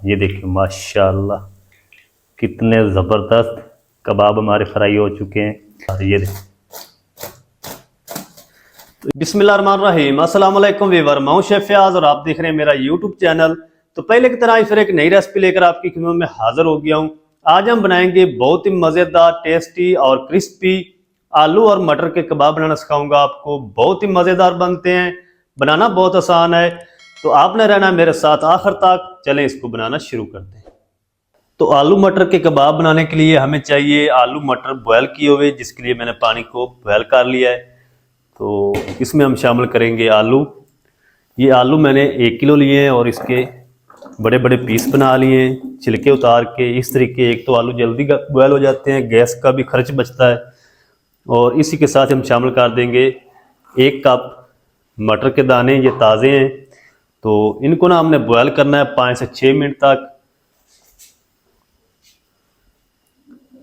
ये देखिए माशाल्लाह कितने ज़बरदस्त कबाब हमारे फ्राई हो चुके हैं। और ये देखिए बिस्मिल्लाहिर्रहमानिर्रहीम, अस्सलाम वालेकुम वीवर, मैं हूं शेफ फयाज और आप देख रहे हैं मेरा यूट्यूब चैनल। तो पहले की तरह फिर एक नई रेसिपी लेकर आपकी खिदमत में हाजिर हो गया हूं। आज हम बनाएंगे बहुत ही मज़ेदार, टेस्टी और क्रिस्पी आलू और मटर के कबाब बनाना सिखाऊंगा आपको। बहुत ही मज़ेदार बनते हैं, बनाना बहुत आसान है। तो आपने रहना मेरे साथ आखिर तक। चलें इसको बनाना शुरू करते हैं। तो आलू मटर के कबाब बनाने के लिए हमें चाहिए आलू मटर बॉयल किए हुए, जिसके लिए मैंने पानी को बॉयल कर लिया है। तो इसमें हम शामिल करेंगे आलू। ये आलू मैंने 1 किलो लिए हैं और इसके बड़े बड़े पीस बना लिए हैं, छिलके उतार के। इस तरीके एक तो आलू जल्दी बॉयल हो जाते हैं, गैस का भी खर्च बचता है। और इसी के साथ हम शामिल कर देंगे 1 कप मटर के दाने। ये ताज़े हैं, तो इनको ना हमने बॉयल करना है 5 से 6 मिनट तक।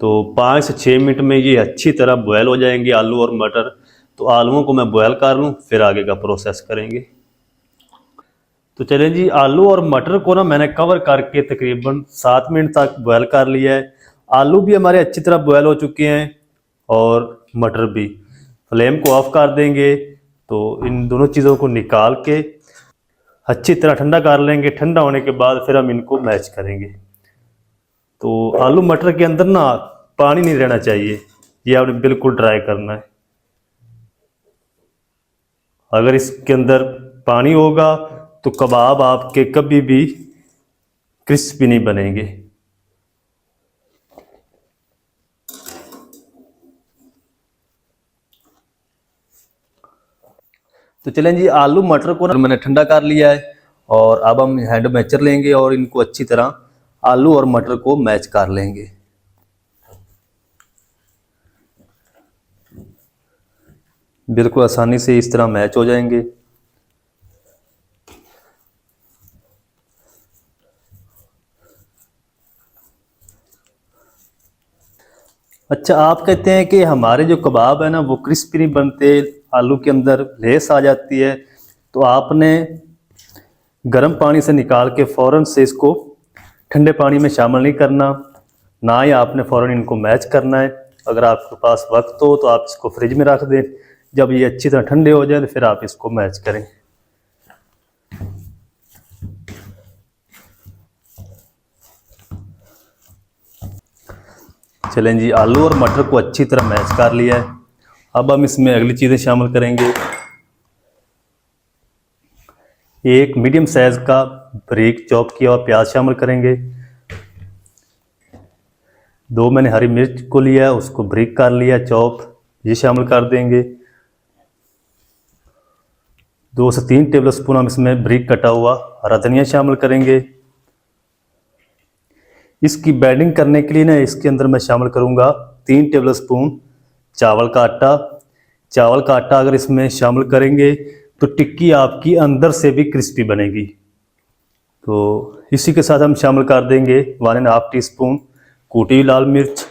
तो 5 से 6 मिनट में ये अच्छी तरह बॉयल हो जाएंगे आलू और मटर। तो आलूओं को मैं बॉयल कर लूँ, फिर आगे का प्रोसेस करेंगे। तो चलें जी, आलू और मटर को ना मैंने कवर करके तकरीबन 7 मिनट तक बॉयल कर लिया है। आलू भी हमारे अच्छी तरह बॉयल हो चुके हैं और मटर भी। फ्लेम को ऑफ कर देंगे। तो इन दोनों चीज़ों को निकाल के अच्छी तरह ठंडा कर लेंगे। ठंडा होने के बाद फिर हम इनको मैश करेंगे। तो आलू मटर के अंदर ना पानी नहीं रहना चाहिए, ये आपने बिल्कुल ड्राई करना है। अगर इसके अंदर पानी होगा तो कबाब आपके कभी भी क्रिस्पी नहीं बनेंगे। तो चलें जी, आलू मटर को मैंने ठंडा कर लिया है और अब हम हैंड मैचर लेंगे और इनको अच्छी तरह आलू और मटर को मैच कर लेंगे। बिल्कुल आसानी से इस तरह मैच हो जाएंगे। अच्छा, आप कहते हैं कि हमारे जो कबाब है ना वो क्रिस्पी नहीं बनते, आलू के अंदर लेस आ जाती है। तो आपने गर्म पानी से निकाल के फ़ौरन से इसको ठंडे पानी में शामिल नहीं करना, ना ही आपने फ़ौरन इनको मैच करना है। अगर आपके पास वक्त हो तो आप इसको फ्रिज में रख दें। जब ये अच्छी तरह ठंडे हो जाए तो फिर आप इसको मैच करें। चलें जी, आलू और मटर को अच्छी तरह मैच कर लिया है। अब हम इसमें अगली चीज़ें शामिल करेंगे। एक मीडियम साइज़ का बारीक चॉप किया हुआ प्याज शामिल करेंगे। 2 मैंने हरी मिर्च को लिया, उसको बारीक कर लिया चॉप, ये शामिल कर देंगे। 2 से 3 टेबल स्पून हम इसमें बारीक कटा हुआ हरा धनिया शामिल करेंगे। इसकी बाइंडिंग करने के लिए ना इसके अंदर मैं शामिल करूंगा 3 टेबल स्पून चावल का आटा। चावल का आटा अगर इसमें शामिल करेंगे तो टिक्की आपकी अंदर से भी क्रिस्पी बनेगी। तो इसी के साथ हम शामिल कर देंगे 1.5 टीस्पून कूटी हुई लाल मिर्च,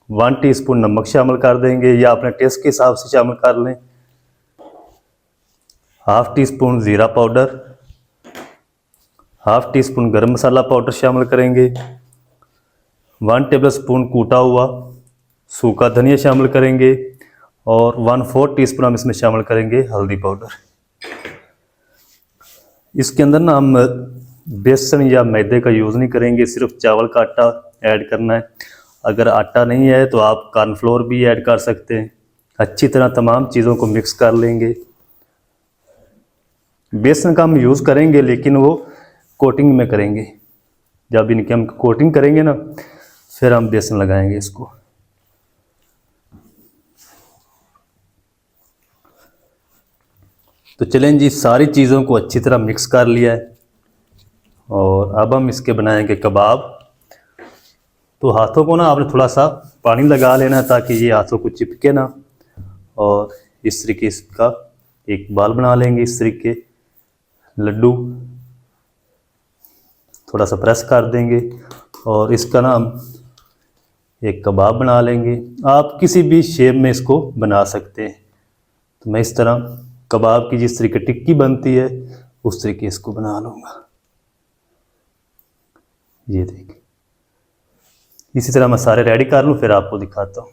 1 टीस्पून नमक शामिल कर देंगे, या अपने टेस्ट के हिसाब से शामिल कर लें। हाफ टी स्पून ज़ीरा पाउडर, हाफ टी स्पून गर्म मसाला पाउडर शामिल करेंगे। 1 टेबल स्पून कूटा हुआ सूखा धनिया शामिल करेंगे और 1/4 टीस्पून हम इसमें शामिल करेंगे हल्दी पाउडर। इसके अंदर ना हम बेसन या मैदे का यूज़ नहीं करेंगे, सिर्फ चावल का आटा ऐड करना है। अगर आटा नहीं है तो आप कॉर्नफ्लोर भी ऐड कर सकते हैं। अच्छी तरह तमाम चीज़ों को मिक्स कर लेंगे। बेसन का हम यूज़ करेंगे लेकिन वो कोटिंग में करेंगे। जब इनकी हम कोटिंग करेंगे ना फिर हम बेसन लगाएंगे इसको। तो चलें जी, सारी चीज़ों को अच्छी तरह मिक्स कर लिया है और अब हम इसके बनाएंगे कबाब। तो हाथों को ना आपने थोड़ा सा पानी लगा लेना है ताकि ये हाथों को चिपके ना। और इस तरीके इसका एक बाल बना लेंगे, इस तरीके लड्डू थोड़ा सा प्रेस कर देंगे और इसका ना हम एक कबाब बना लेंगे। आप किसी भी शेप में इसको बना सकते हैं। तो मैं इस तरह कबाब की जिस तरीके टिक्की बनती है उस तरीके इसको बना लूँगा। ये देखिए, इसी तरह मैं सारे रेडी कर लूँ फिर आपको दिखाता हूँ।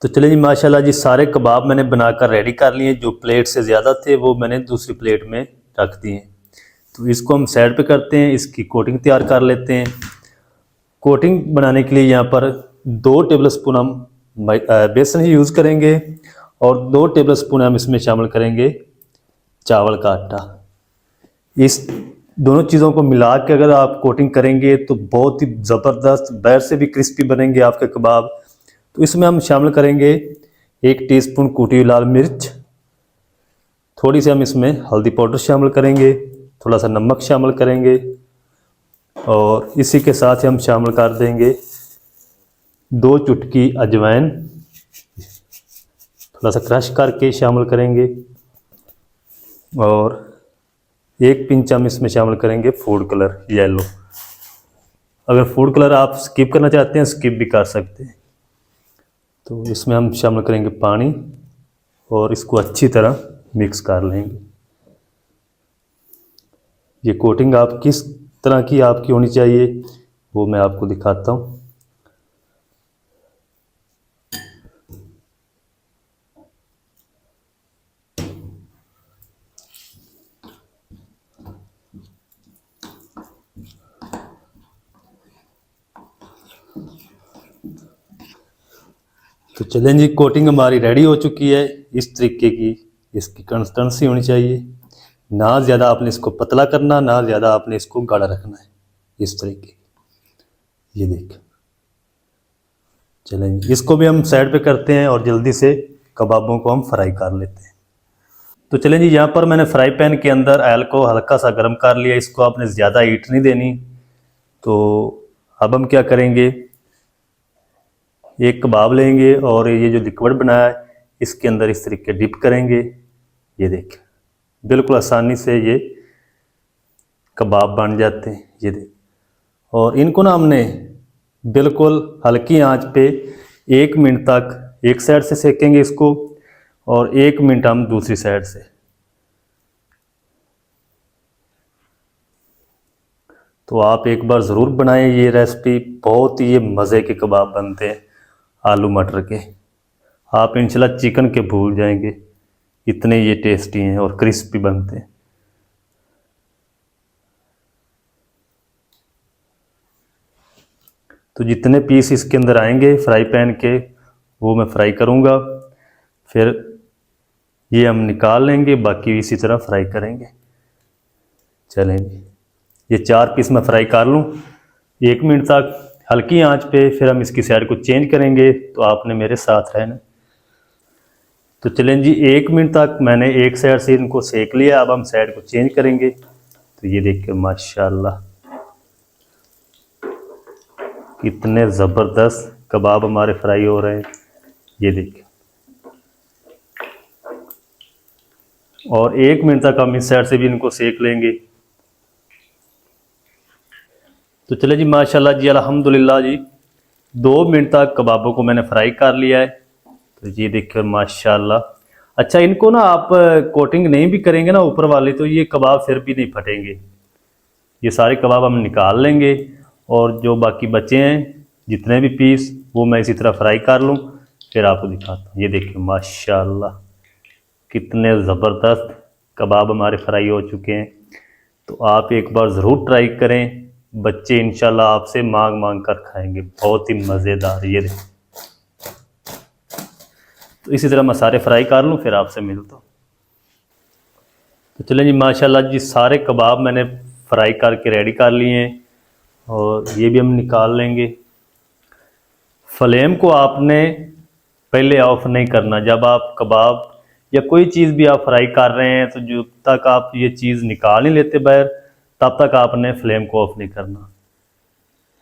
तो चलिए जी, माशाल्लाह जी सारे कबाब मैंने बनाकर रेडी कर लिए। जो प्लेट से ज़्यादा थे वो मैंने दूसरी प्लेट में रख दिए। तो इसको हम साइड पे करते हैं, इसकी कोटिंग तैयार कर लेते हैं। कोटिंग बनाने के लिए यहाँ पर 2 टेबलस्पून हम बेसन ही यूज़ करेंगे और 2 टेबलस्पून हम इसमें शामिल करेंगे चावल का आटा। इस दोनों चीज़ों को मिला के अगर आप कोटिंग करेंगे तो बहुत ही ज़बरदस्त, बाहर से भी क्रिस्पी बनेंगे आपके कबाब। तो इसमें हम शामिल करेंगे 1 टीस्पून कूटी हुई लाल मिर्च, थोड़ी सी हम इसमें हल्दी पाउडर शामिल करेंगे, थोड़ा सा नमक शामिल करेंगे और इसी के साथ ही हम शामिल कर देंगे 2 चुटकी अजवाइन, थोड़ा सा क्रश करके शामिल करेंगे और 1 पिंच हम इसमें शामिल करेंगे फूड कलर येलो। अगर फूड कलर आप स्किप करना चाहते हैं स्किप भी कर सकते हैं। तो इसमें हम शामिल करेंगे पानी और इसको अच्छी तरह मिक्स कर लेंगे। ये कोटिंग आप किस तरह की आपकी होनी चाहिए वो मैं आपको दिखाता हूँ। तो चलें जी, कोटिंग हमारी रेडी हो चुकी है। इस तरीके की इसकी कंसिस्टेंसी होनी चाहिए, ना ज़्यादा आपने इसको पतला करना, ना ज़्यादा आपने इसको गाढ़ा रखना है। इस तरीके, ये देख। चलें जी, इसको भी हम साइड पे करते हैं और जल्दी से कबाबों को हम फ्राई कर लेते हैं। तो चलें जी, यहाँ पर मैंने फ्राई पैन के अंदर ऑयल को हल्का सा गर्म कर लिया। इसको आपने ज़्यादा हीट नहीं देनी। तो अब हम क्या करेंगे, एक कबाब लेंगे और ये जो लिक्विड बनाया है इसके अंदर इस तरीके डिप करेंगे। ये देखिए, बिल्कुल आसानी से ये कबाब बन जाते हैं। ये देख, और इनको ना हमने बिल्कुल हल्की आंच पे 1 मिनट तक एक साइड से सेकेंगे इसको और 1 मिनट हम दूसरी साइड से। तो आप एक बार ज़रूर बनाएं ये रेसिपी, बहुत ही ये मज़े के कबाब बनते हैं आलू मटर के। आप इंशाल्लाह चिकन के भूल जाएंगे, इतने ये टेस्टी हैं और क्रिस्पी बनते हैं। तो जितने पीस इसके अंदर आएंगे फ्राई पैन के वो मैं फ्राई करूँगा, फिर ये हम निकाल लेंगे, बाकी इसी तरह फ्राई करेंगे। चलें जी, ये 4 पीस मैं फ्राई कर लूँ 1 मिनट तक हल्की आंच पे, फिर हम इसकी साइड को चेंज करेंगे। तो आपने मेरे साथ रहना। तो चलें जी, 1 मिनट तक मैंने एक साइड से इनको सेक लिया। अब हम साइड को चेंज करेंगे। तो ये देखिए माशाल्लाह कितने ज़बरदस्त कबाब हमारे फ्राई हो रहे हैं। ये देखिए, और 1 मिनट तक हम इस साइड से भी इनको सेक लेंगे। तो चले जी, माशाल्लाह जी अल्हम्दुलिल्लाह जी 2 मिनट तक कबाबों को मैंने फ्राई कर लिया है। तो ये देखिए माशाल्लाह। अच्छा, इनको ना आप कोटिंग नहीं भी करेंगे ना ऊपर वाले, तो ये कबाब फिर भी नहीं फटेंगे। ये सारे कबाब हम निकाल लेंगे और जो बाकी बचे हैं जितने भी पीस वो मैं इसी तरह फ्राई कर लूँ, फिर आपको दिखाता हूँ। ये देखिए माशाल्लाह कितने ज़बरदस्त कबाब हमारे फ्राई हो चुके हैं। तो आप एक बार ज़रूर ट्राई करें, बच्चे इंशाल्लाह आपसे मांग मांग कर खाएंगे, बहुत ही मज़ेदार। ये देखिए, तो इसी तरह मैं सारे फ्राई कर लूँ फिर आपसे मिलता हूँ। तो चलें जी, माशाल्लाह जी सारे कबाब मैंने फ्राई करके रेडी कर लिए हैं और ये भी हम निकाल लेंगे। फ्लेम को आपने पहले ऑफ नहीं करना। जब आप कबाब या कोई चीज़ भी आप फ्राई कर रहे हैं तो जब तक आप ये चीज़ निकाल नहीं लेते बाहर, तब तक आपने फ्लेम को ऑफ नहीं करना,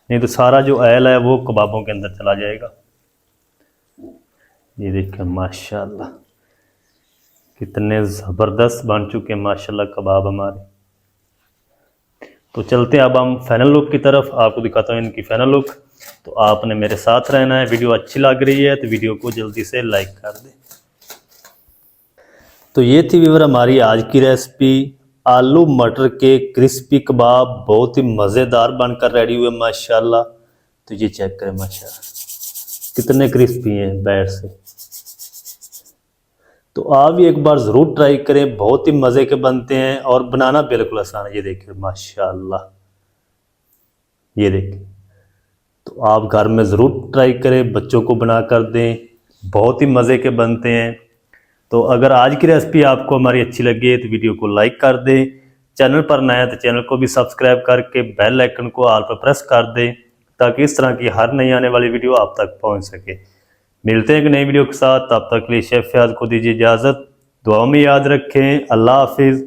नहीं तो सारा जो ऑयल है वो कबाबों के अंदर चला जाएगा। ये देखिए माशाल्लाह कितने ज़बरदस्त बन चुके हैं माशाल्लाह कबाब हमारे। तो चलते हैं अब हम फाइनल लुक की तरफ, आपको दिखाता हूँ इनकी फाइनल लुक। तो आपने मेरे साथ रहना है। वीडियो अच्छी लग रही है तो वीडियो को जल्दी से लाइक कर दें। तो ये थी व्यूअर हमारी आज की रेसिपी आलू मटर के क्रिस्पी कबाब बहुत ही मज़ेदार बनकर रेडी हुए माशाल्लाह। तो ये चेक करें माशाल्लाह कितने क्रिस्पी हैं बैठ से। तो आप भी एक बार ज़रूर ट्राई करें, बहुत ही मज़े के बनते हैं और बनाना बिल्कुल आसान है। ये देखिए माशाल्लाह, ये देखिए। तो आप घर में ज़रूर ट्राई करें, बच्चों को बना कर दें, बहुत ही मज़े के बनते हैं। तो अगर आज की रेसिपी आपको हमारी अच्छी लगी है तो वीडियो को लाइक कर दें, चैनल पर नया है तो चैनल को भी सब्सक्राइब करके बेल आइकन को ऑल पर प्रेस कर दें ताकि इस तरह की हर नई आने वाली वीडियो आप तक पहुंच सके। मिलते हैं एक नई वीडियो के साथ, तब तक के लिए शेफ फयाज को दीजिए इजाज़त। दुआ में याद रखें। अल्लाह हाफिज़।